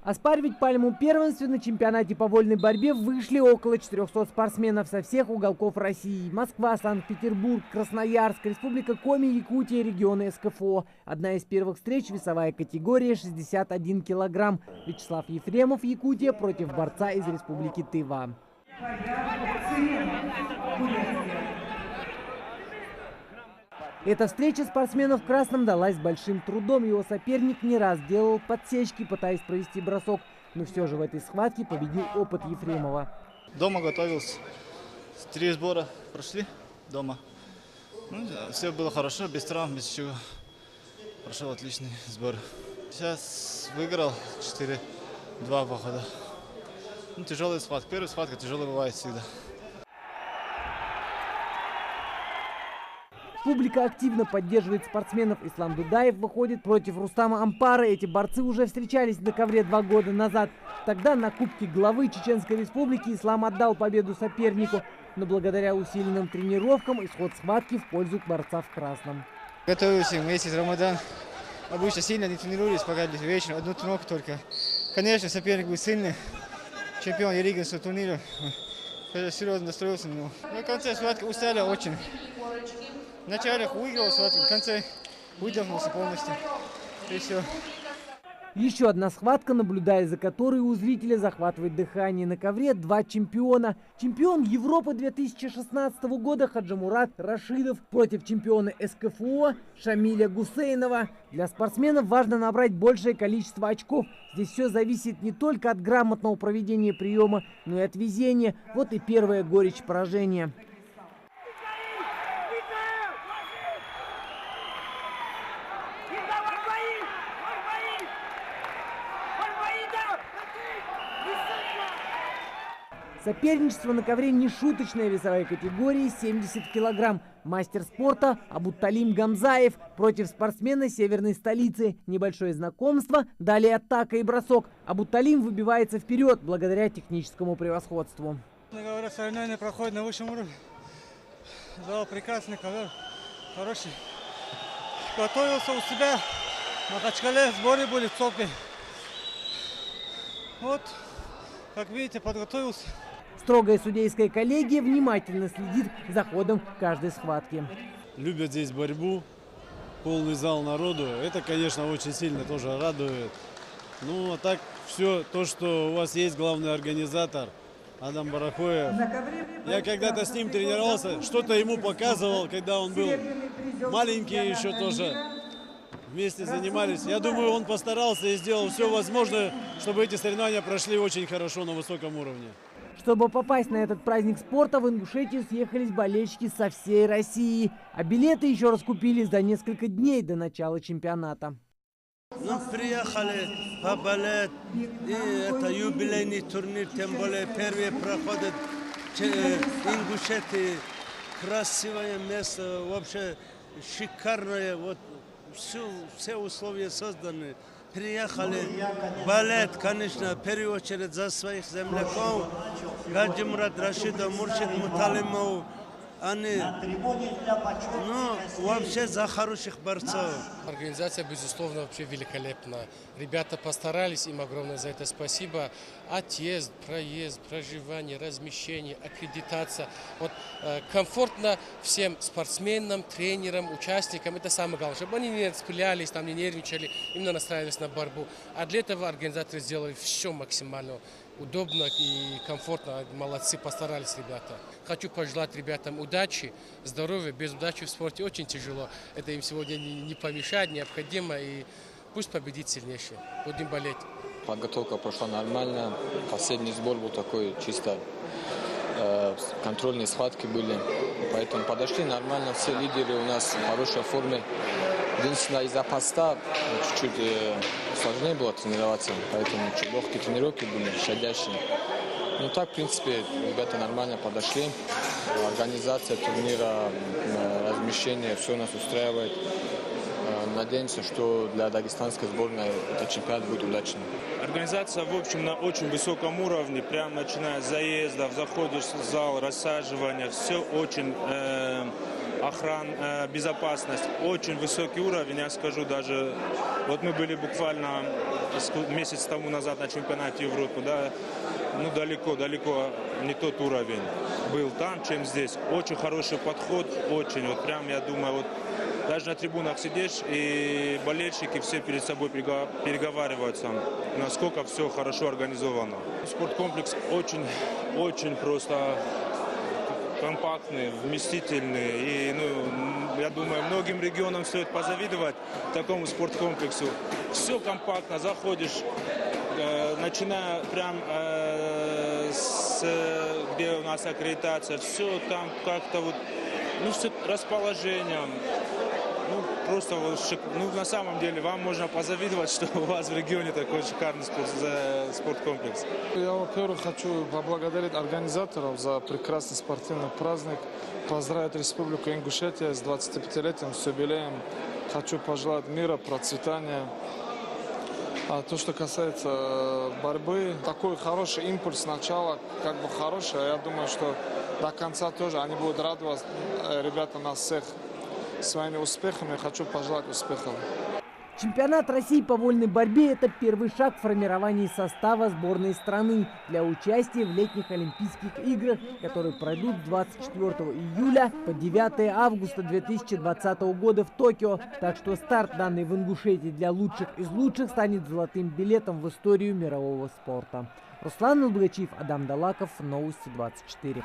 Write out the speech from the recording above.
Оспаривать пальму первенства на чемпионате по вольной борьбе вышли около 400 спортсменов со всех уголков России. Москва, Санкт-Петербург, Красноярск, Республика Коми, Якутия, регионы СКФО. Одна из первых встреч – весовая категория 61 килограмм. Вячеслав Ефремов, Якутия, против борца из Республики Тыва. Эта встреча спортсменов в красном далась с большим трудом. Его соперник не раз делал подсечки, пытаясь провести бросок. Но все же в этой схватке победил опыт Ефремова. Дома готовился. 3 сбора прошли дома. Все было хорошо, без травм, без чего. Прошел отличный сбор. Сейчас выиграл 4-2 похода. Тяжелая схватка. Первая схватка тяжелая бывает всегда. Публика активно поддерживает спортсменов. Ислам Дудаев выходит против Рустама Ампара. Эти борцы уже встречались на ковре 2 года назад. Тогда на Кубке главы Чеченской Республики Ислам отдал победу сопернику. Но благодаря усиленным тренировкам исход схватки в пользу борца в красном. Готовился месяц Рамадан. Обычно сильно не тренируюсь, пока вечером одну тренировку только. Конечно, соперник был сильный. Чемпион Еригинского турнира. Серьезно настроился. Но в конце схватки устали очень. Вначале выиграл, в конце выдохнулся полностью. И все. Еще одна схватка, наблюдая за которой у зрителя захватывает дыхание. На ковре 2 чемпиона. Чемпион Европы 2016 года Хаджимурат Рашидов против чемпиона СКФО Шамиля Гусейнова. Для спортсменов важно набрать большее количество очков. Здесь все зависит не только от грамотного проведения приема, но и от везения. Вот и первая горечь поражения. Соперничество на ковре не шуточная весовая категория 70 килограмм. Мастер спорта Абуталим Гамзаев против спортсмена северной столицы. Небольшое знакомство, далее атака и бросок. Абуталим выбивается вперед благодаря техническому превосходству. Соревнования проходят на высшем уровне. Зал прекрасный, ковер хороший. Готовился у себя. На Махачкале сборы были в ЦОПе. Вот, как видите, подготовился. Строгая судейская коллегия внимательно следит за ходом каждой схватки. Любят здесь борьбу, полный зал народу. Это, конечно, очень сильно тоже радует. Ну, а так все, то, что у вас есть главный организатор Адам Барахоев. Я когда-то с ним тренировался, что-то ему показывал, когда он был маленький еще тоже. Вместе занимались. Я думаю, он постарался и сделал все возможное, чтобы эти соревнования прошли очень хорошо на высоком уровне. Чтобы попасть на этот праздник спорта, в Ингушетию съехались болельщики со всей России. А билеты еще раскупились за несколько дней до начала чемпионата. Приехали поболеть. И это юбилейный турнир, тем более первые проходят Ингушетии. Красивое место, вообще шикарное. Вот все условия созданы. Приехали болеть, конечно, в первую очередь за своих земляков. Хаджимурат Рашидов, Муршид Муталимов. Они, вообще за хороших борцов. Организация, безусловно, вообще великолепна. Ребята постарались, им огромное за это спасибо. Отъезд, проезд, проживание, размещение, аккредитация. Вот, комфортно всем спортсменам, тренерам, участникам. Это самое главное, чтобы они не распылялись, там, не нервничали, именно настраивались на борьбу. А для этого организаторы сделали все максимально удобно и комфортно. Молодцы, постарались ребята. Хочу пожелать ребятам удачи, здоровья. Без удачи в спорте очень тяжело. Это им сегодня не помешает, необходимо. И пусть победит сильнейший. Будем болеть. Подготовка прошла нормально. Последний сбор был такой чисто. Контрольные схватки были. Поэтому подошли нормально. Все лидеры у нас в хорошей форме. Единственное, из-за поста чуть-чуть сложнее было тренироваться. Поэтому чуть легкие тренировки были, щадящие. Ну так, в принципе, ребята нормально подошли. Организация турнира, размещение, все нас устраивает. Надеемся, что для дагестанской сборной этот чемпионат будет удачным. Организация, в общем, на очень высоком уровне, прям начиная с заездов, заходишь в зал, рассаживания, все очень безопасность, очень высокий уровень, я скажу даже. Вот мы были буквально месяц тому назад на чемпионате Европы, да, ну далеко не тот уровень был там, чем здесь. Очень хороший подход, очень, вот прям я думаю, вот даже на трибунах сидишь и болельщики все перед собой переговариваются, насколько все хорошо организовано. Спорткомплекс очень просто компактный, вместительный. И, ну, я думаю, многим регионам стоит позавидовать такому спорткомплексу. Все компактно, заходишь, начиная прям где у нас аккредитация, все там как-то вот, ну, все расположением. Ну, просто ну, на самом деле вам можно позавидовать, что у вас в регионе такой шикарный спорткомплекс. Я, во-первых, хочу поблагодарить организаторов за прекрасный спортивный праздник, поздравить Республику Ингушетия с 25-летием, с юбилеем. Хочу пожелать мира, процветания. А то, что касается борьбы, такой хороший импульс начала, как бы хороший. Я думаю, что до конца тоже они будут радовать, ребята, нас всех своими успехами. Хочу пожелать успехов. Чемпионат России по вольной борьбе – это первый шаг в формировании состава сборной страны для участия в летних Олимпийских играх, которые пройдут с 24 июля по 9 августа 2020 года в Токио. Так что старт, данный в Ингушетии для лучших из лучших, станет золотым билетом в историю мирового спорта. Руслан Илбгачиев, Адам Далаков, Новости 24.